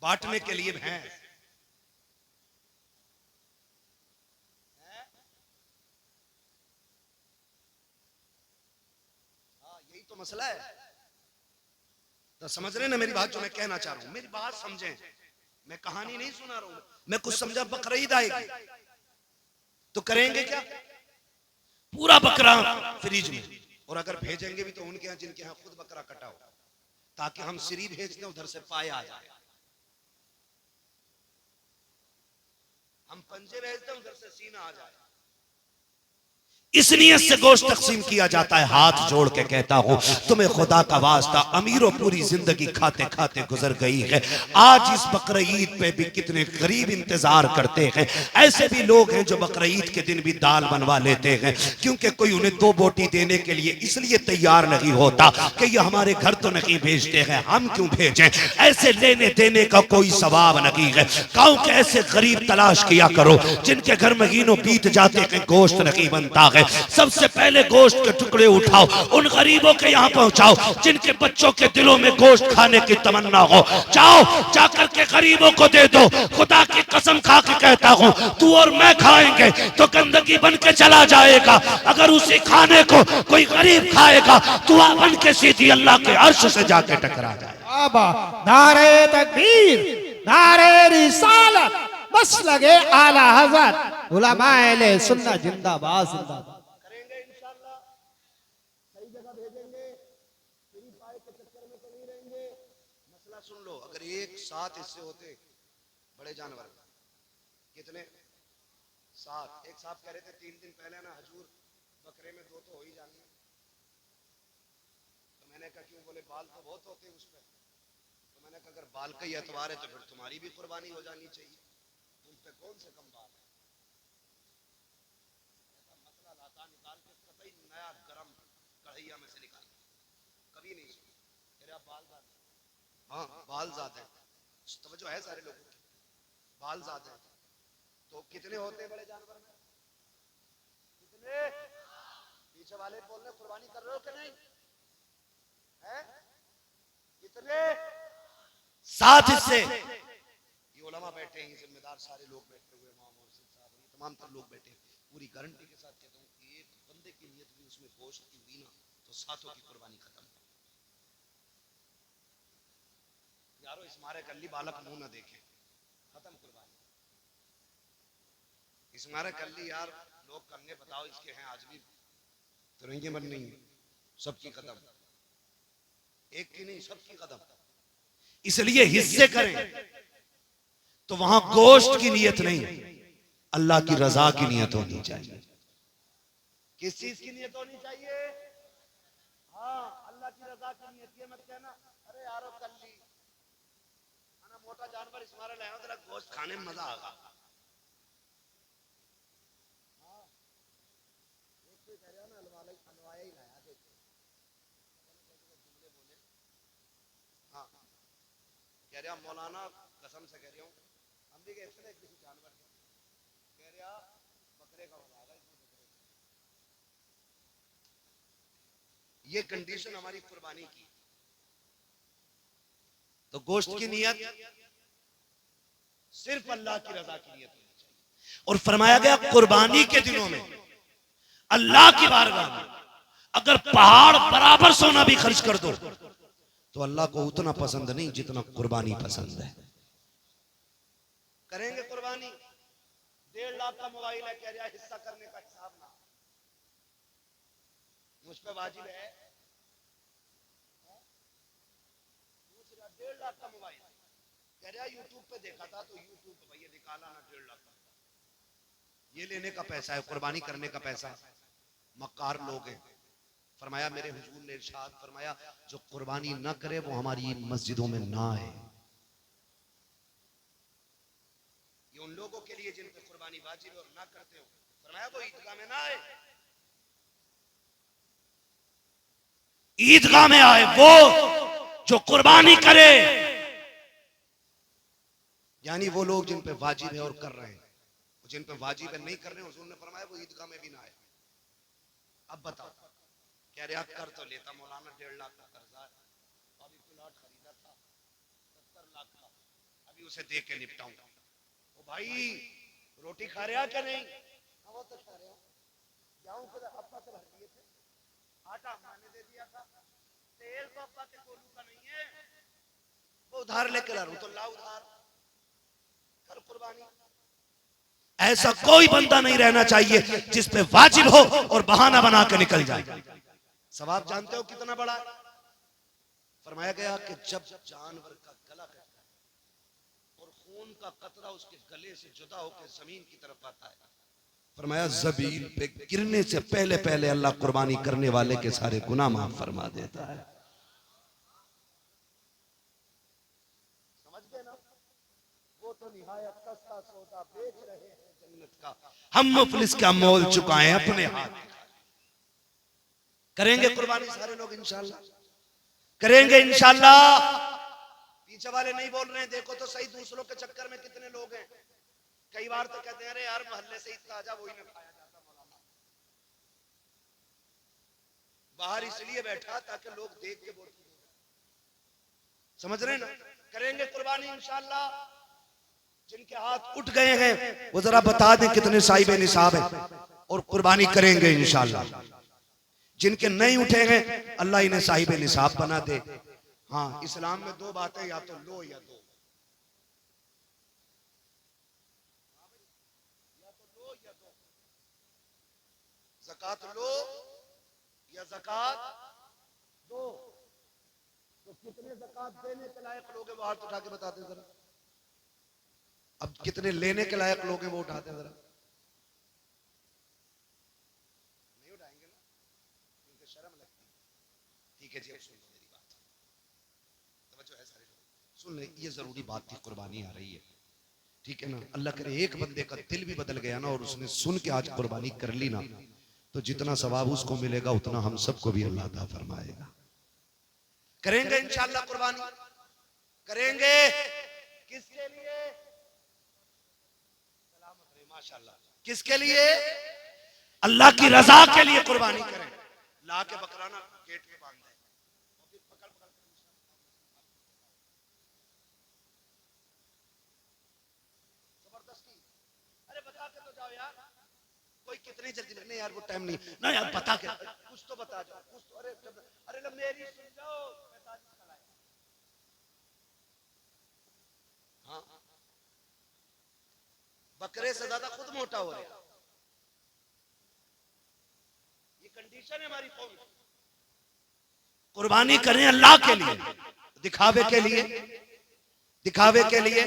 बांटने के लिए भैंस। यही तो मसला है। तो समझ रहे ना मेरी बात, जो मैं कहना चाह रहा हूं, मेरी बात समझें। मैं कहानी नहीं सुना रहा हूं, मैं कुछ समझा। बकरीद आएगी तो करेंगे क्या? पूरा बकरा फ्रिज में, और अगर भेजेंगे भी तो उनके यहाँ जिनके यहाँ खुद बकरा कटा हो, ताकि हम सिरी भेज दें, उधर से पाए आ जाए। हम पंजे भेजते हैं, उधर से सीना आ जाए। इस नियत से गोश्त तकसीम किया जाता है। हाथ जोड़ के कहता हूं, तुम्हें खुदा का वास्ता, अमीरों पूरी जिंदगी खाते खाते गुजर गई है। आज इस बकर ईद पे भी कितने गरीब इंतजार करते हैं। ऐसे भी लोग हैं जो बकर ईद के दिन भी दाल बनवा लेते हैं, क्योंकि कोई उन्हें 2 बोटी देने के लिए इसलिए तैयार नहीं होता कि ये हमारे घर तो नहीं भेजते हैं, हम क्यों भेजें। ऐसे लेने देने का कोई सवाब नहीं है। गांव के ऐसे गरीब तलाश किया करो जिनके घर महीनों बीत जाते हैं, गोश्त नहीं बनता है। सबसे पहले गोश्त के टुकड़े उठाओ, उन गरीबों के यहाँ पहुंचाओ जिनके बच्चों के दिलों में गोश्त खाने की तमन्ना हो। जाओ, जाकर के गरीबों को दे दो। खुदा की कसम खा के कहता हूं, तू और मैं खाएंगे तो गंदगी बन के चला जाएगा। अगर उसी खाने को कोई गरीब खाएगा, दुआ बन के सीधी अल्लाह के अर्श से जाके टकरा जाए। नारे तकबीर, नारे रिसालत, बस लगे आला हज़रत, उलमाए सुन्नत जिंदाबाद जिंदाबाद। करेंगे इंशाअल्लाह, सही जगह भेजेंगे, फ्री पाए के चक्कर में तो नहीं रहेंगे। मसला सुन लो, अगर एक साथ हिस्से होते बड़े जानवर, कितने? 7। एक साहब कह रहे थे 3 दिन पहले ना, हजूर बकरे में 2 तो हो ही जाएंगे। तो मैंने कहा क्यों? बोले बाल तो बहुत होते हैं उसमें। तो मैंने कहा अगर बाल का ही एतबार है तो फिर तुम्हारी भी कुर्बानी हो जानी चाहिए, तुम पे कौन से कम बाल है। मसला लाता निकाल के कतई नया गरम कढ़ैया में से निकाल, कभी नहीं सुना। तेरे बाल ज्यादा, हाँ बाल ज्यादा है, तवज्जो है सारे लोगों की, बाल ज्यादा है। तो कितने होते हैं बड़े जानवर में? कितने? पीछे वाले बोल रहे कुर्बानी कर रहे हो कि नहीं है? कितने? 7 हिस्से। ये उलमा बैठे हैं, जिम्मेदार सारे लोग बैठे हुए, इमाम और साहब, तमाम तर लोग बैठे हैं। पूरी गारंटी के साथ कहता हूँ कि एक बंदे की नियत भी उसमें गोश्त की हुई ना, तो 7 की कुर्बानी खत्म। यारो इस मारे कल्ली बालक मुंह ना देखे, खत्म कुर्बानी। इस मारे कल्ली यार लोग करने बताओ, इसके हैं आज भी तिरंगे बन नहीं, सबकी कदम, एक की नहीं सबकी कदम। इसलिए हिस्से करें तो वहां गोश्त की नियत नहीं, अल्लाह की रजा की नियत होनी चाहिए। किस चीज की नियत होनी चाहिए? हाँ, अल्लाह की रजा की नियत। ये मत कहना अरे यारो कल्ली खाना मोटा जानवर इस मारे लाया, तेरा गोश्त खाने में मजा आगा। कह रहा मौलाना कसम से कह रहा हूँ, हम भी गए थे किसी जानवर के, कह रहा बकरे का मजा आगा इसमें, बकरे। ये कंडीशन हमारी कुर्बानी की। तो गोश्त की नियत सिर्फ अल्लाह की रजा की नियत होनी चाहिए। और फरमाया गया कुर्बानी के दिनों में अल्लाह की बारगाह में अगर पहाड़ बराबर सोना भी खर्च कर दो तो अल्लाह को उतना पसंद नहीं जितना कुर्बानी पसंद है। करेंगे कुर्बानी। 1.5 लाख का मोबाइल है, कह रहा हिस्सा करने का हिसाब ना, मुझ पे वाजिब है। 1.5 लाख का मोबाइल कह रहा यूट्यूब पे देखा था, तो यूट्यूब पे भैया निकाला ना 1.5 लाख का। ये लेने का पैसा है, कुर्बानी करने का पैसा। मक्कार लोग हैं। फरमाया मेरे हुजूर ने इरशाद फरमाया जो कुर्बानी ना करे वो हमारी मस्जिदों में ना आए। ये उन लोगों के लिए जिन पे कुर्बानी वाजिब और ना करते हो, फरमाया वो ईदगाह में ना आए। ईदगाह में आए वो जो कुर्बानी करे, यानी वो लोग जिन पे वाजिब है और कर रहे हैं, जिन पे वाजिब है नहीं कर रहे हैं, हुजूर ने फरमाया वो ईदगाह में भी ना आए। अब बताओ, कह रहे कर तो लेता मौलाना, 1.5 लाख का कर्जा है, अभी प्लॉट खरीदा था 70 लाख का, अभी रोटी उसे दे के निपटाऊंगा। ओ भाई रोटी खा रहा क्या नहीं? वो तो खा रहा। गेहूं के अब्बा से भर दिए थे, आटा मैंने दे दिया था, तेल तो अब्बा के कोलू का नहीं है, वो उधार लेके ला रहा हूं, तो ला उधार कर कुर्बानी। ऐसा कोई बंदा नहीं रहना चाहिए जिस पे वाजिब हो और बहाना बना के निकल जाए। सवाब जानते हो कितना बड़ा है? फरमाया गया कि जब जानवर का गला कटता है और खून का कतरा उसके गले से जुदा होकर जमीन की तरफ आता है, फरमाया जमीन पे गिरने से पहले पहले अल्लाह कुर्बानी करने वाले के सारे गुनाह माफ फरमा देता है। समझ गए ना? वो तो निहायत सस्ता सौदा बेच रहे हैं जन्नत का, हम मुफलिस का मोल चुकाए अपने हाथ। करेंगे कुर्बानी सारे लोग इंशाल्लाह, करेंगे इंशाल्लाह। पीछे वाले नहीं बोल रहे हैं, देखो तो सही दूसरों के चक्कर में कितने लोग हैं। कई बार तो कहते हैं अरे यार मोहल्ले से इतना ताजा वही ना खाया जाता, मौलाना बाहर इसलिए बैठा ताकि लोग देख के बोल। समझ रहे ना? करेंगे कुर्बानी इंशाल्लाह। जिनके हाथ उठ गए हैं वो जरा बता दें कितने साहिब निसाब है, और कुर्बानी करेंगे इंशाल्लाह। जिनके नहीं उठे हैं अल्लाह इन्हें साहिब निसाब बना दे। हाँ, इस्लाम में दो बातें, या तो लो या दो, ज़कात लो या ज़कात दो। तो कितने ज़कात देने के लायक लोग हैं वो हाथ उठा के बताते जरा। अब कितने लेने के लायक लोग हैं वो उठाते हैं जरा। नहीं उठाएंगे ना, क्योंकि शर्म लगती है। ठीक है जी, अब सुन लो मेरी बात, तवज्जो है सारे लोग सुन ले। ये जरूरी बात थी, कुर्बानी आ रही है, ठीक है ना? अल्लाह करे एक बंदे का दिल भी बदल गया ना और उसने सुन के आज कुर्बानी कर ली ना, तो जितना सवाब उसको मिलेगा उतना हम सबको भी अल्लाह अता फरमाएगा। करेंगे इंशाअल्लाह कुर्बानी, करेंगे। किसके लिए? माशाअल्लाह, किसके लिए? अल्लाह की रजा के लिए कुर्बानी करें। ला के बकराना गेट पे बांध दे और फिर पकड़ पकड़ जबरदस्ती। अरे बता के तो जाओ यार, कोई कितनी जल्दी नहीं यार, वो टाइम नहीं ना यार, बता के कुछ तो बता जाओ, कुछ तो। अरे लो मेरी सुन जाओ, हाँ, बकरे से ज्यादा खुद मोटा हो रहा है। ये कंडीशन है हमारी कौम। कुर्बानी करें अल्लाह के लिए, दिखावे के लिए, दिखावे के लिए।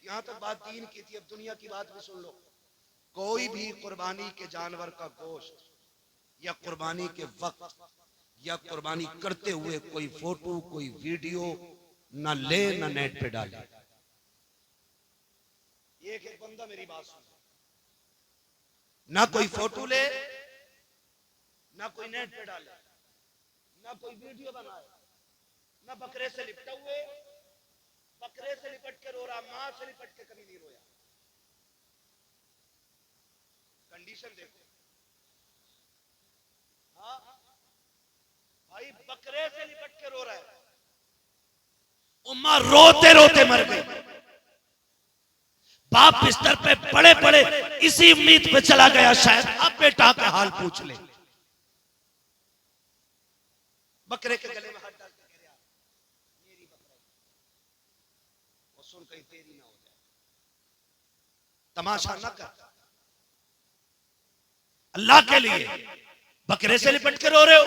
यहां तो बात दीन की थी, अब दुनिया की बात भी सुन लो। कोई भी कुर्बानी के जानवर का गोश्त या कुर्बानी के वक्त या कुर्बानी करते हुए कोई फोटो कोई वीडियो ना ले ना नेट पे डाले। एक एक बंदा मेरी बात सुन, ना कोई फोटो ले, ना कोई नेट पे डाले, ना कोई वीडियो बनाए, ना बकरे से लिपटा हुए, बकरे से लिपट के रो रहा, मां से लिपट के कभी नहीं रोया। कंडीशन देखो। हाँ भाई, बकरे से लिपट के रो रहा है, उम्मा रोते रोते मर गई। बाप बिस्तर पे बड़े बड़े इसी उम्मीद पे चला गया शायद अब बेटा का हाल पूछ ले। बकरे के गले में हाथ डाल के कह रहा मेरी बकरा, वो सुन कहीं तेरी ना हो जाए। तमाशा न कर, अल्लाह के लिए बकरे से लिपट के रो रहे हो।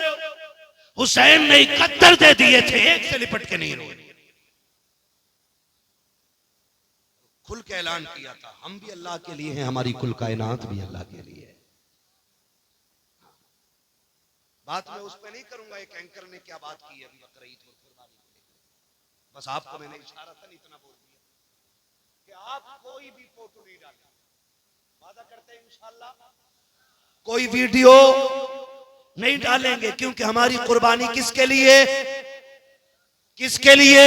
हुसैन ने 71 दे दिए थे, एक से लिपट के नहीं रो। खुल के ऐलान किया था, हम भी अल्लाह के लिए हैं, हमारी कुल कायनात भी अल्लाह के लिए है। बात मैं उस पर नहीं करूंगा एक एंकर ने क्या बात की है अभी बकरा ईद और कुर्बानी को लेकर। बस आपको मैंने इशारा था इतना बोल दिया कि आप कोई भी फोटो नहीं डालें। वादा करते हैं इंशाअल्लाह कोई वीडियो नहीं डालेंगे, क्योंकि हमारी कुर्बानी किसके लिए? किसके लिए?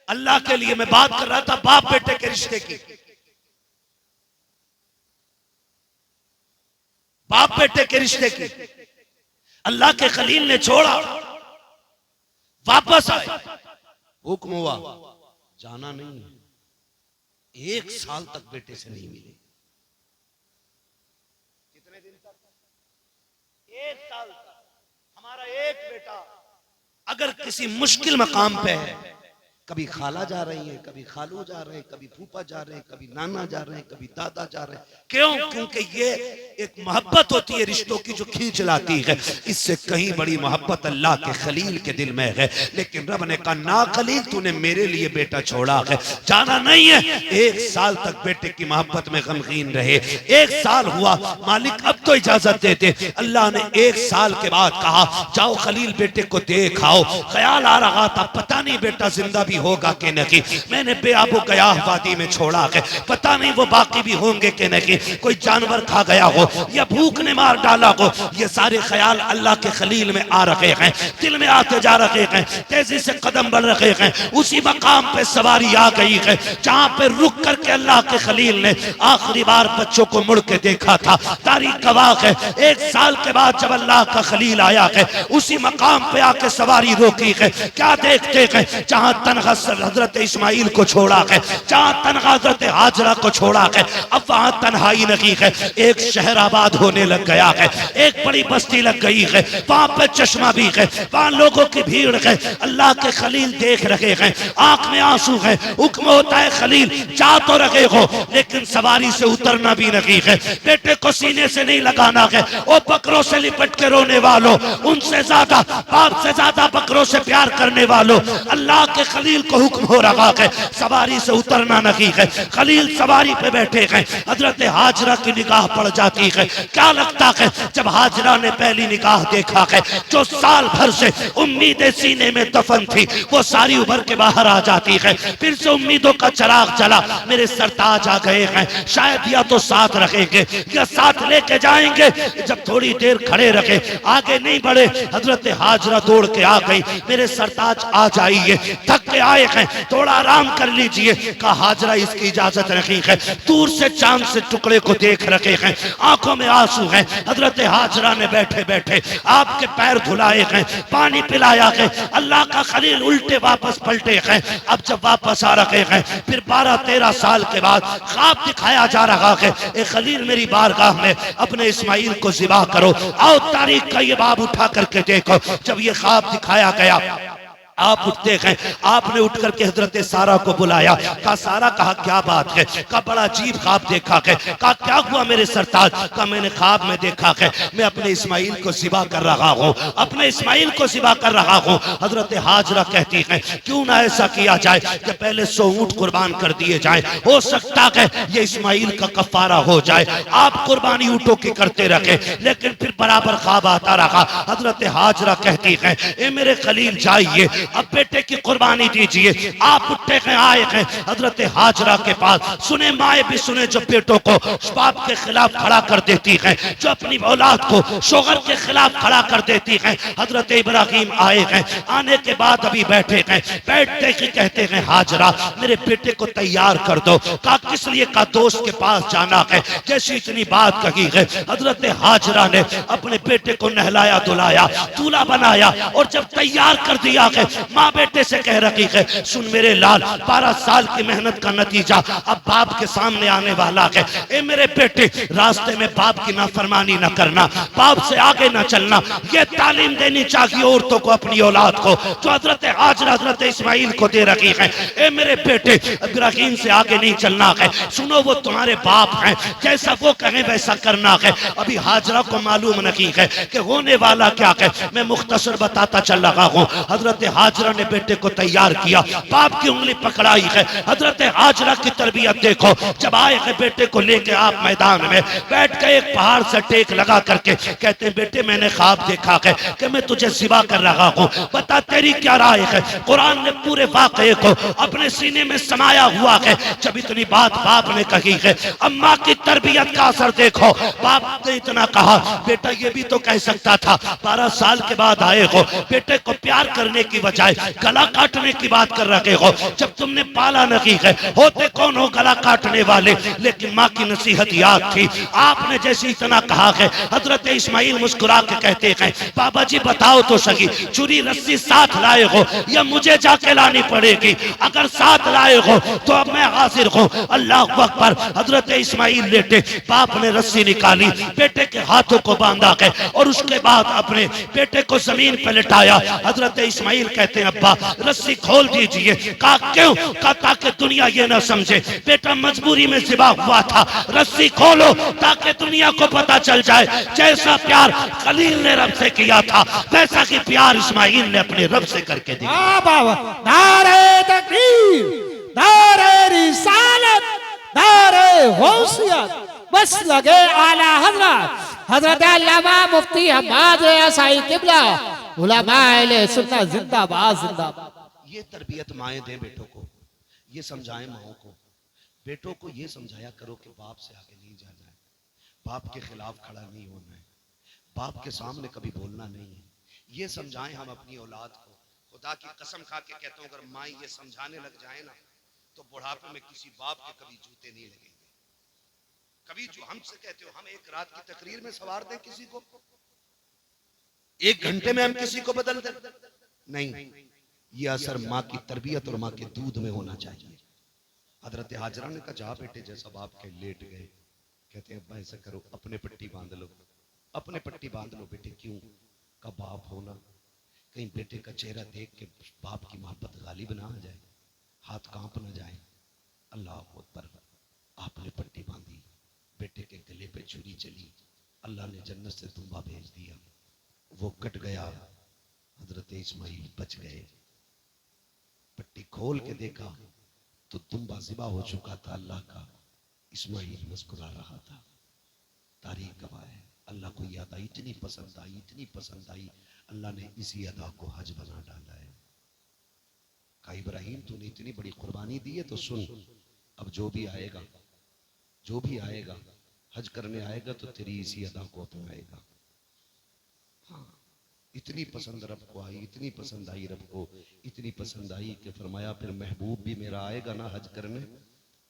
अल्लाह के लिए। मैं बात कर रहा था बाप बेटे के रिश्ते की। बाप बेटे के रिश्ते की अल्लाह के खलील ने छोड़ा, वापस आए, हुक्म हुआ जाना नहीं है। 1 साल तक बेटे से नहीं मिले। कितने दिन तक? 1 साल तक। हमारा एक बेटा अगर किसी मुश्किल मकाम पे है, कभी खाला जा रही है, कभी खालू जा रहे हैं, कभी फूफा जा रहे हैं, कभी नाना जा रहे हैं, कभी दादा जा रहे हैं। क्यों? क्योंकि ये एक मोहब्बत होती है रिश्तों की जो खींच लाती है। इससे कहीं बड़ी मोहब्बत अल्लाह के खलील के दिल में है। लेकिन रब ने कहा ना खलील, तूने मेरे लिए बेटा छोड़ा है, जाना नहीं है। 1 साल तक बेटे की मोहब्बत में गमगीन रहे। 1 साल हुआ, मालिक अब तो इजाजत दे दे। अल्लाह ने 1 साल के बाद कहा जाओ खलील बेटे को देख आओ। ख्याल आ रहा था पता नहीं बेटा जिंदा होगा कि नहीं। मैंने बेआबो गयाह वादी में छोड़ा है, पता नहीं वो बाकी भी होंगे कि नहीं। कोई जानवर खा गया हो या भूख ने मार डाला हो। ये सारे ख्याल अल्लाह के खलील में आ रहे हैं, दिल में आते जा रहे हैं, तेजी से कदम बढ़ रहे हैं। उसी मकाम पे सवारी आ गई है जहां पे रुक करके अल्लाह के खलील ने आखिरी बार बच्चों को मुड़ के देखा था। तारीख गवाह है 1 साल के बाद जब अल्लाह का खलील आया है, उसी मकाम पे आके सवारी रोकी है। क्या देखते हैं? जहां हजरत इस्माइल को छोड़ा है, जहां तनहा हजरत हाजरा को छोड़ा है, अब वहां तन्हाई नहीं है। एक शहर आबाद होने लग गया है, एक बड़ी बस्ती लग गई है, वहां पे चश्मा भी है, वहां लोगों की भीड़ है। अल्लाह के खलील देख रहे हैं, आंख में आंसू है। हुक्म होता है खलील जा तो रहे हो, लेकिन सवारी से उतरना भी नहीं है। बेटे को सीने से नहीं लगाना है। वो बकरों से लिपट के रोने वालों, उनसे ज्यादा बाप से ज्यादा बकरों से प्यार करने वालों, अल्लाह के खलील को हुक्म हो रहा है सवारी से उतरना नहीं है। खलील सवारी पे बैठे हैं, हजरत हाजरा की निगाह पड़ जाती है। क्या लगता है जब हाजरा ने पहली निगाह देखा है, जो साल भर से उम्मीदें सीने में दफन थी वो सारी उभर के बाहर आ जाती है। फिर से उम्मीदों का चिराग जला। मेरे सरताज आ गए हैं, शायद या तो साथ रखेंगे या साथ लेके जाएंगे। जब थोड़ी देर खड़े रखे, आगे नहीं बढ़े, हजरत हाजरा दौड़ के आ गई। मेरे सरताज आ जाइए, थक के आए हैं, थोड़ा आराम कर लीजिए। कहा हाजरा इसकी इजाजत नहीं है। दूर से चांद से टुकड़े को देख रखे हैं, आंखों में आंसू हैं। हजरत हाजरा ने बैठे बैठे आपके पैर धुलाए हैं, पानी पिलाया है। अल्लाह का खलील उल्टे वापस पलटे हैं। अब जब वापस आ रहे हैं, फिर 12-13 साल के बाद ख्वाब दिखाया जा रहा है, ए खलील मेरी बारगाह में अपने इस्माइल को ज़िबा करो। आओ तारीख का ये बाब उठा करके देखो। जब ये ख्वाब दिखाया गया, आप उठते हैं। आपने उठ करके हजरत सारा को बुलाया। कहा सारा, कहा क्या बात है? कहा बड़ा अजीब ख्वाब देखा है। कहा क्या हुआ मेरे सरताज? कहा मैंने ख्वाब में देखा है मैं अपने इस्माइल को ज़िबा कर रहा हूँ, अपने इस्माइल को ज़िबा कर रहा हूँ। हजरत हाजरा कहती है क्यों ना ऐसा किया जाए कि पहले 100 ऊंट कुर्बान कर दिए जाए, हो सकता है ये इस्माइल का कफारा हो जाए। आप कुर्बानी ऊँटों की करते रखे, लेकिन फिर बराबर ख्वाब आता रहा। हजरत हाजरा कहती है ए मेरे खलील जाइए, अब बेटे की कुर्बानी दीजिए। आप उठे हैं, आए हैं हजरत हाजरा के पास। सुने माए भी सुने जो बेटों को बाप के खिलाफ खड़ा कर देती हैं, जो अपनी औलाद को शोहर के खिलाफ खड़ा कर देती हैं। हजरत इब्राहिम आए हैं, आने के बाद अभी बैठे हैं। बैठते ही कहते हैं हाजरा मेरे बेटे को तैयार कर दो। कहा किस लिए? का दोस्त के पास जाना है। जैसी इतनी बात कही है, हजरत हाजरा ने अपने बेटे को नहलाया धुलाया, दूल्हा बनाया, और जब तैयार कर दिया है, माँ बेटे से कह रही है सुन मेरे लाल, 12 साल की मेहनत का नतीजा अब बाप के सामने आने वाला है। ए मेरे बेटे, रास्ते में बाप की नाफरमानी न करना, बाप से आगे न चलना। ये तालीम देनी चाहिए औरतों को अपनी औलाद को, जो हजरत हाजरा हजरत इस्माइल को दे रही है। ए मेरे बेटे, इब्राहिम से आगे नहीं चलना है। सुनो वो तुम्हारे बाप हैं, जैसा वो कहें वैसा करना है। अभी हाजरा को मालूम नहीं है कि होने वाला क्या है। मैं मुख्तसर बताता चल रहा हूँ। हजरत हाजरा ने बेटे को तैयार किया, बाप की उंगली पकड़ाई है। हजरत हाजरा की तरबियत देखो। जब आए हैं बेटे को लेके आप मैदान में बैठ के एक पहाड़ से टेक लगा करके कहते हैं बेटे मैंने ख्वाब देखा है कि मैं तुझे ज़िबा कर रहा हूँ, बता तेरी क्या राय है? कुरान ने पूरे वाक़े को अपने सीने में समाया हुआ है। जब इतनी बात बाप ने कही है, अम्मा की तरबियत का असर देखो। बाप ने इतना कहा बेटा ये भी तो कह सकता था 12 साल के बाद आए हो। बेटे को प्यार करने की वजह बजाय गला काटने की बात कर रहे हो, जब तुमने पाला नहीं है, होते कौन हो गला काटने वाले। लेकिन माँ की नसीहत याद थी। आपने जैसे इतना कहा है, हजरत इस्माइल मुस्कुरा के कहते हैं, बाबा जी बताओ तो सही, छुरी रस्सी साथ लाए हो या मुझे जाके लानी पड़ेगी? अगर साथ लाए हो तो अब मैं हाजिर हूं। अल्लाह अकबर। हजरत इस्माइल लेटे, बाप ने रस्सी निकाली, बेटे के हाथों को बांधा है और उसके बाद अपने बेटे को जमीन पर लिटाया। हजरत इस्माइल कहते हैं, अब्बा रस्सी खोल दीजिए। कहा क्यों? कहा ताकि दुनिया ये ना समझे बेटा मजबूरी में ज़िबा हुआ था। रस्सी खोलो ताकि दुनिया को पता चल जाए जैसा प्यार खलील ने रब से किया था वैसा कि प्यार इस्माइल ने अपने रब से करके दिया। नारे तकबीर, नारे रिसालत, नारे गौसियत, बस लगे आला हजरत हजरत अल्लामा मुफ्ती हम्माद असाई किबला उलमा अहले सुन्नत जिंदाबाद जिंदाबाद। ये तरबियत माएं दें बेटों को, ये समझाएं माओं को। बेटों को ये समझाया करो कि बाप से आगे नहीं जाना है, बाप के खिलाफ खड़ा नहीं होना है, बाप के सामने कभी बोलना नहीं है। ये समझाएं हम अपनी औलाद को। खुदा की कसम खा के कहता हूं, अगर माँ ये समझाने लग जाए ना तो बुढ़ापे में किसी बाप के कभी जूते नहीं लगेंगे। कभी जो हमसे कहते हो हम एक रात की तकरीर में सवार दें किसी को, एक घंटे में हम किसी को बदल दें? नहीं, ये असर माँ की तरबियत और माँ के दूध में होना चाहिए। हजरत हाजरा ने कहा, जा बेटे जैसा बाप के लेट गए। कहते हैं, अब्बा ऐसा करो, अपने पट्टी बांध लो, अपने पट्टी बांध लो बेटे। क्यों? का बाप होना, कहीं बेटे का चेहरा देख के बाप की मोहब्बत गालिब ना आ जाए, हाथ कांप ना जाए। अल्लाह अकबर। आपने पट्टी बांधी, बेटे के गले पे छुरी चली, अल्लाह ने जन्नत से तुम्बा भेज दिया, वो कट गया। हजरत इस्माइल बच गए। पट्टी खोल के देखा तो तुम्बा ज़िबा हो चुका था अल्लाह का। इस्माइल मुस्कुरा रहा था। तारीख गवाह है, अल्लाह को ये अदा इतनी पसंद आई, इतनी पसंद आई, अल्लाह ने इसी अदा को हज बना डाला है। कहा, इब्राहिम तूने इतनी बड़ी कुर्बानी दी है तो सुन, अब जो भी आएगा, जो भी आएगा हज करने आएगा तो तेरी इसी अदा को अपनाएगा। हाँ, इतनी पसंद रब को आई, इतनी पसंद आई रब को, इतनी पसंद आई कि फरमाया फिर महबूब भी मेरा आएगा ना हज करने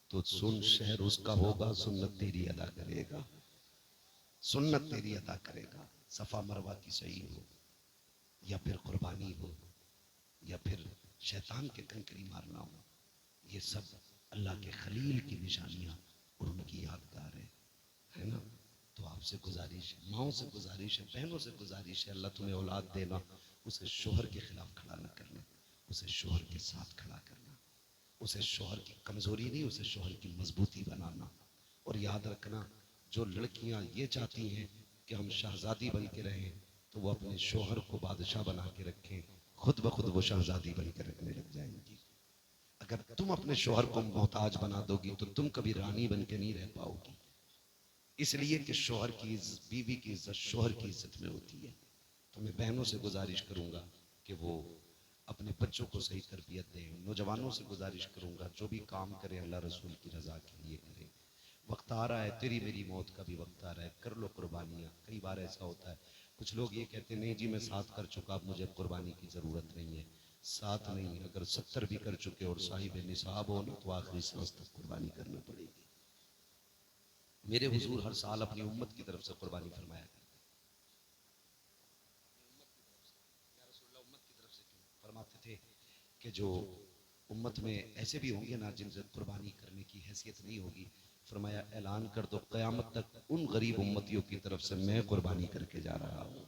तो सुन, शहर उसका होगा, सुन्नत तेरी अदा करेगा, सुन्नत तेरी अदा करेगा। सफा मरवा की सही हो या फिर कुर्बानी हो या फिर शैतान के कंकरी मारना हो, ये सब अल्लाह के खलील की निशानियां और उनकी यादगार है ना। तो आपसे गुजारिश है, माओ से गुजारिश है, बहनों से गुजारिश है, अल्लाह तुम्हें औलाद देना, उसे शोहर के खिलाफ खड़ा न करना, उसे शोहर के साथ खड़ा करना, उसे शोहर की कमजोरी नहीं, उसे शोहर की मजबूती बनाना। और याद रखना, जो लड़कियां ये चाहती हैं कि हम शहजादी बन के रहें तो वो अपने शोहर को बादशाह बना के रखें, खुद ब खुद वो शहजादी बन के रखने लग जाएंगी। अगर तुम अपने शोहर को मोहताज बना दोगी तो तुम कभी रानी बन के नहीं रह पाओगी। इसलिए कि शोहर की बीवी की इज्जत शोहर की इज्जत में होती है। तो मैं बहनों से गुजारिश करूंगा कि वो अपने बच्चों को सही तरबियत दें। नौजवानों से गुजारिश करूंगा, जो भी काम करें अल्लाह रसूल की रजा के लिए करें। वक्त आ रहा है, तेरी मेरी मौत का भी वक्त आ रहा है, कर लो कुर्बानियाँ। कई बार ऐसा होता है, कुछ लोग ये कहते नहीं जी मैं 7 कर चुका, अब मुझे कुर्बानी की ज़रूरत नहीं है। 7 नहीं, अगर 70 भी कर चुके और साहिब निसाब हो ना तो आखिरी सांस तक कुर्बानी करनी पड़ेगी। मेरे हुजूर हर साल अपनी उम्मत की तरफ से कुर्बानी फरमाया करते, फरमाते थे कि जो उम्मत में ऐसे भी होंगे ना जिनसे कुर्बानी करने की हैसियत नहीं होगी, फरमाया ऐलान कर दो क़यामत तक उन गरीब उम्मतियों की तरफ से मैं कुर्बानी करके जा रहा हूँ।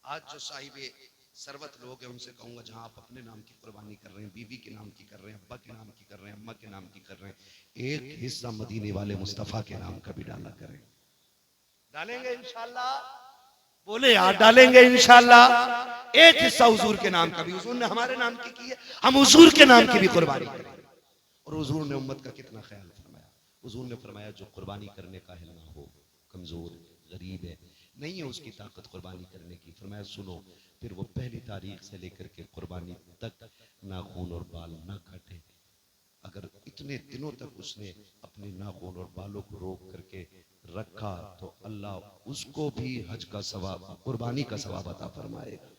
आज जो साहिबे सरवत लोग हैं उनसे कहूँगा, जहाँ आप अपने नाम की कुर्बानी कर रहे हैं, बीवी के नाम की कर रहे हैं, अब्बा के नाम की कर रहे हैं, अम्मा के नाम की कर रहे हैं, एक हिस्सा मदीने वाले मुस्तफ़ा के नाम का भी डाला करें। डालेंगे इंशाल्लाह, बोले यार डालेंगे इंशाल्लाह। एक हिस्सा हुजूर के नाम का भी, हुजूर ने हमारे नाम की है, हम हुजूर के नाम की भी कुर्बानी करें। और हुजूर ने उम्मत का कितना ख्याल फरमाया। हुजूर ने फरमाया जो कुर्बानी करने का हिल ना हो, कमजोर गरीब है, नहीं है उसकी ताकत कुर्बानी करने की, फरमाया सुनो, फिर वो पहली तारीख से लेकर के कुर्बानी तक नाखून और बाल ना काटे। अगर इतने दिनों तक उसने अपने नाखून और बालों को रोक करके रखा तो अल्लाह उसको भी हज का सवाब, कुर्बानी का सवाब अता फरमाएगा।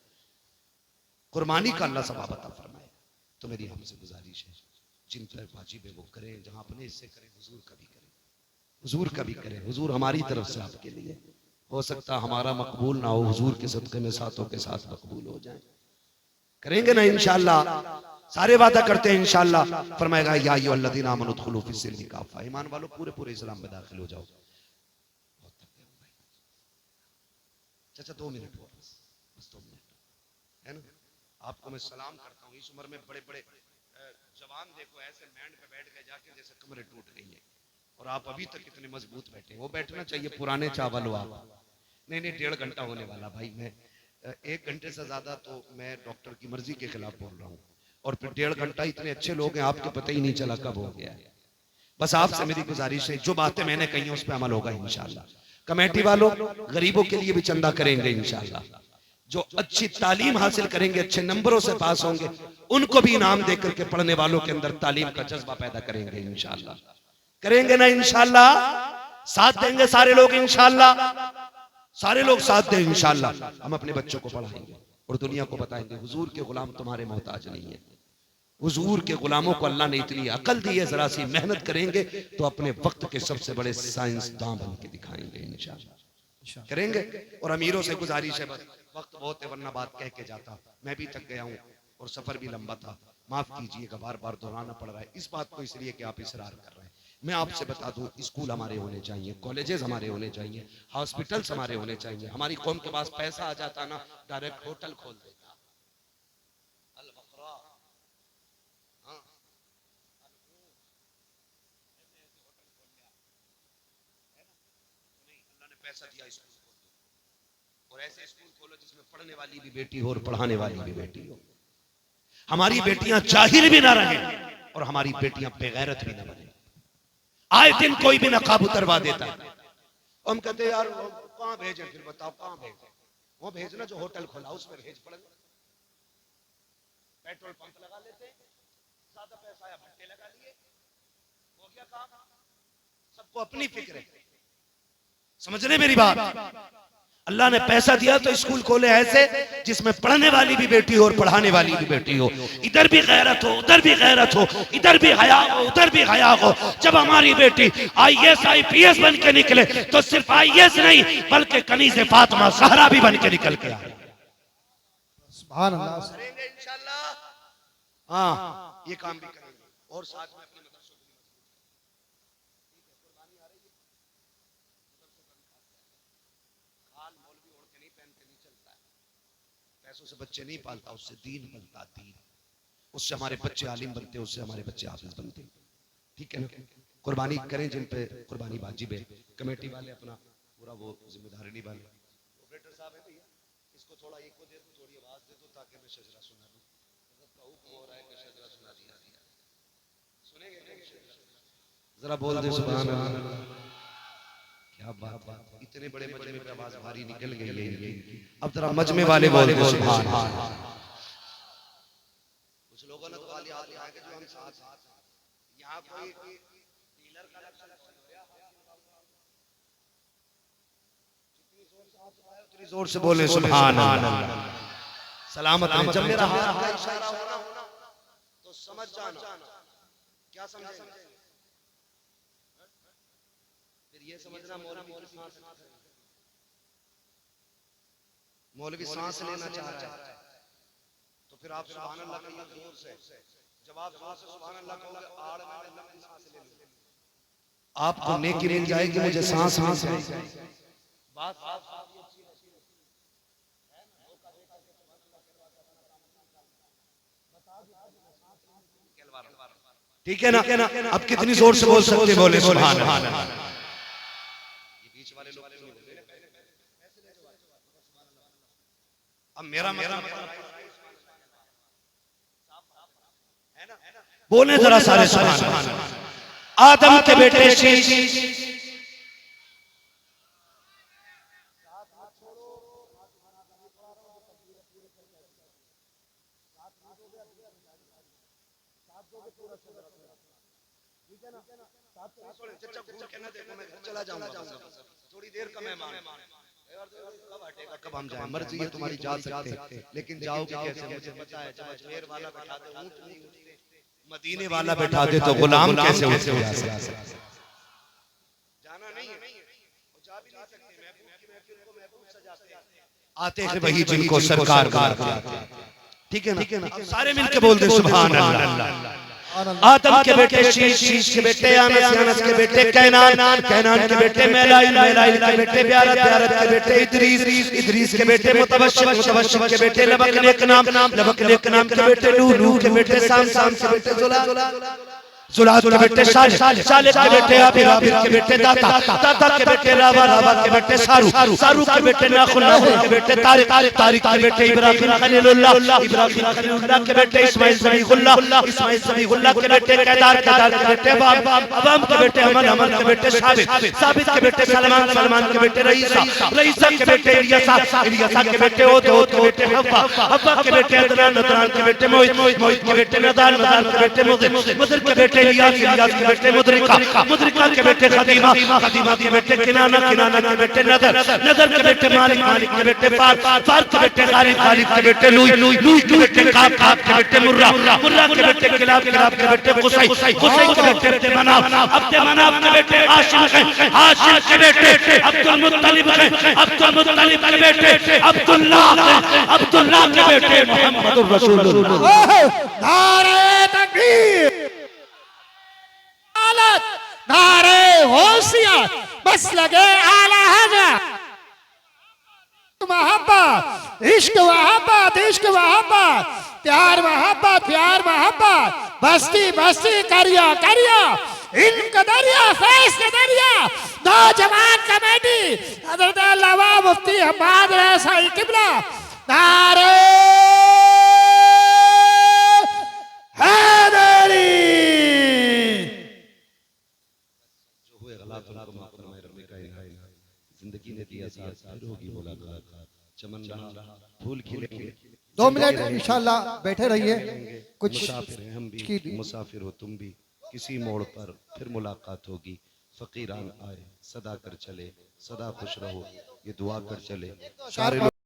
कुर्बानी का अल्लाह सवाब अता फरमाए। तो मेरी हमसे गुजारिश है, जिन पर वाजिब है वो करें, जहां अपने हिस्से करें हुजूर कभी करें, हुजूर कभी करें। हुजूर हमारी तरफ से आपके लिए, हो सकता हमारा मकबूल ना हो, हुजूर के सदक़े में साथों के साथ मकबूल हो जाए। करेंगे ना इंशाअल्लाह, सारे वादा करते हैं इंशाअल्लाह। फरमाएगा या अय्युहल्लज़ीना आमनू उदखुलू फिस्सिल्मि काफ़ा, ईमान वालों पूरे पूरे इस्लाम में दाखिल हो जाओ। चाचा 2 मिनट हो, बस 2 मिनट है ना। आपको मैं सलाम करता हूँ। इस उम्र में बड़े बड़े जवान देखो ऐसे बैंड पे बैठ गए जाके जैसे कमरे टूट गई है, और आप अभी तक इतने मजबूत बैठे। वो बैठना चाहिए पुराने चावल हो आप। नहीं नहीं, 1.5 घंटा होने वाला भाई। मैं 1 घंटे से ज्यादा तो मैं डॉक्टर की मर्जी के खिलाफ बोल रहा हूँ, और फिर 1.5 घंटा इतने अच्छे लोग हैं आपके पता ही नहीं चला कब हो गया है। बस आपसे मेरी गुजारिश है, जो बातें मैंने कही हैं उस पर अमल होगा इंशाअल्लाह। कमेटी वालों, गरीबों के लिए भी चंदा करेंगे इंशाअल्लाह। जो अच्छी तालीम हासिल करेंगे, अच्छे नंबरों से पास होंगे, उनको भी इनाम देकर के पढ़ने वालों के अंदर तालीम का जज्बा पैदा करेंगे इंशाअल्लाह। करेंगे ना इंशाअल्लाह, साथ देंगे सारे लोग इंशाअल्लाह, सारे लोग साथ दें इंशाअल्लाह। हम अपने बच्चों को पढ़ाएंगे और दुनिया को बताएंगे हुजूर के गुलाम तुम्हारे मोहताज नहीं है। हुजूर के गुलामों को अल्लाह ने इतनी अकल दी है, जरा सी मेहनत करेंगे तो अपने वक्त के सबसे बड़े साइंसदान बन के दिखाएंगे इंशाअल्लाह। करेंगे। और अमीरों से गुजारिश है, बस वक्त बहुत है वरना बात कह के जाता। मैं भी थक गया हूँ और सफर भी लंबा था, माफ कीजिएगा, बार बार दोहराना पड़ रहा है इस बात को, इसलिए कि आप इसरार कर रहे हैं। मैं आपसे बता दूं, स्कूल हमारे होने चाहिए, कॉलेजेस हमारे होने चाहिए, हॉस्पिटल्स हमारे होने चाहिए। हमारी कौम के पास पैसा आ जाता ना, डायरेक्ट होटल खोल देता। पैसा दिया स्कूल खोलो, और ऐसे स्कूल खोलो जिसमें पढ़ने वाली भी बेटी हो और पढ़ाने वाली भी बेटी हो। हमारी बेटियां जाहिल भी ना रहे और हमारी बेटियां बेगैरत भी ना बने। आए दिन कोई भी नकाब उतरवा देता है। हम कहते यार कहां भेजें, फिर बताओ कहां भेजें। वो भेजना जो होटल खोला उसमें भेज पड़े। पेट्रोल पंप लगा लेते, ज्यादा पैसा आया भट्टे लगा लिए, हो गया काम। सबको अपनी फिक्र है, समझ रहे मेरी बात। अल्लाह ने पैसा दिया तो स्कूल खोले ऐसे जिसमें पढ़ने वाली भी बेटी हो और पढ़ाने वाली भी बेटी हो। इधर भी गैरत हो, उधर भी गैरत हो, इधर भी हया हो, उधर भी हया हो। जब हमारी बेटी IAS IPS बन के निकले तो सिर्फ IAS नहीं बल्कि कनीज़े फातिमा ज़हरा भी बन के निकल के आए। सुभान अल्लाह। करेंगे इंशाअल्लाह। हाँ, ये काम भी करेंगे और साथ में अपने मदरसों को पैसों से बच्चे नहीं पालता, उससे दीन बनता, दीन। उससे हमारे बच्चे आलिम बनते, उससे हमारे बच्चे हाफिज बनते। ठीक है ना। कुर्बानी करें जिन पे कुर्बानी वाजिब है। कमेटी वाले अपना पूरा वो जिम्मेदारी निभा लें। ऑपरेटर साहब है भैया, इसको थोड़ा एक को दे दो, थोड़ी आवाज दे दो ताकि मैं शजरा सुना दूं। का हुक्म हो रहा है कि शजरा सुना दिया। सुनेंगे जरा बोल दे सुभान अल्लाह। क्या बात है, इतने बड़े मजमे पे आवाज भारी निकल गई है। अब जरा मजमे वाले बोल दे सुभान अल्लाह। कुछ लोगों ने तो खाली हाथ उठाए जो हम साथ यहाँ कोई डीलर का जितनी जोर से बोले सुभान अल्लाह। सलामत रहे। जब मेरा हाथ का इशारा होना तो समझ जाना। क्या समझेंगे? फिर ये समझना मौलवी सांस लेना चाह रहा है तो फिर आप सुभान अल्लाह कहिए जोर से। जब आप जोर से सुभान अल्लाह कहोगे आड़ में लंबी सांस ले लो, आपको नेकी मिल जाएगी, मुझे सांस मिल जाएगी। बात ठीक है ना। अब कितनी जोर से बोल सकते बोले सुभान अल्लाह। ये बीच वाले लोग अब मेरा बोले जरा सारे सुभान अल्लाह। आदम के बेटे शीश चला जाऊंगा, थोड़ी देर का मेहमान। कब हम जाए, मर्जी है तुम्हारी, जा सकते लेकिन जाओगे कैसे? मुझे पता है जब अजमेर वाला बैठा दे ऊंट नहीं उठते, मदीने वाला बैठा दे तो गुलाम कैसे उठ सकते? जाना नहीं है, जा भी नहीं सकते। महबूब की महफिल को महबूब सजाते हैं, आते हैं वही जिनको सरकार बुलाते हैं। ठीक है ना? सारे मिलके बोल दे सुभान अल्लाह। आदम के बेटे शीश, शीश के बेटे अनस, अनस के बेटे कैनान, कैनान के बेटे मेलाइल, मेलाइल के बेटे ब्यारत, ब्यारत के बेटे इदरीस, इदरीस के बेटे मुतवश्शिर, मुतवश्शिर के बेटे लबक, नेक नाम, लबक नेक नाम के बेटे नूह, नूह के बेटे साम, साम के बेटे जुलाल, जुलाल के बेटे सालेह, सालेह के बेटे आबिर, आबिर के बेटे दाता, दाता के बेटे रावा, रावा के बेटे सारू, सारू के बेटे नाखुन, नाखुन के बेटे तारिक, तारिक के बेटे इब्राहिम खलीलुल्लाह, इब्राहिम खलीलुल्लाह के बेटे इस्माइल ज़बीहुल्लाह, इस्माइल ज़बीहुल्लाह के बेटे केदार, केदार के बेटे अवाम, अवाम के बेटे अमन, अमन के बेटे साबित, साबित के बेटे सलमान, सलमान के बेटे रईसा, रईसा के बेटे इलियासा, इलियासा के बेटे ओद, ओद के बेटे हव्वा, हव्वा के बेटे अदनान, अदनान के बेटे मोहित, मोहित के बेटे नदान, नदान के बेटे मुदिर, मुदिर के बेटे इलियास, इलियास के बेटे मुदरिका, मुदरिका के बेटे खदीमा, खदीमा के बेटे किनाना, किनाना के बेटे नदर, नदर के बेटे मालिक, मालिक के बेटे फार, फार के बेटे खालिद, खालिद के बेटे लूई, लूई के बेटे काब, काब के बेटे मुर्रा, मुर्रा के बेटे किलाब, किलाब के बेटे कुसै, कुसै के बेटे अब्दे मनाफ, अब्दे मनाफ के बेटे हाशिम हैं, हाशिम के बेटे अब्दुल मुत्तलिब हैं, अब्दुल मुत्तलिब के बेटे अब्दुल्लाह हैं, अब्दुल्लाह के बेटे मुहम्मदुर रसूलुल्लाह। नारे तकबीर, नारे होशियार, बस लगे आला हज़रत। मोहब्बत, इश्क मोहब्बत, इश्क मोहब्बत, प्यार मोहब्बत, प्यार मोहब्बत, बस्ती बस्ती करिया करिया, इल्म का दरिया, फैज़ का दरिया, नौजवान कमेटी हज़रत अल्लामा मुफ्ती हम्माद रज़ा क़िबला, नारे हैदरी। जिंदगी ने दिया साथ, फिर होगी मुलाकात, चमन रहा, फूल खिलेंगे। 2 मिनट इंशाल्लाह बैठे रहिए। कुछ मुसाफिर हैं हम भी, मुसाफिर हो तुम भी, किसी मोड़ पर फिर मुलाकात होगी। फकीरान आए सदा कर चले, सदा खुश रहो, ये दुआ कर चले सारे।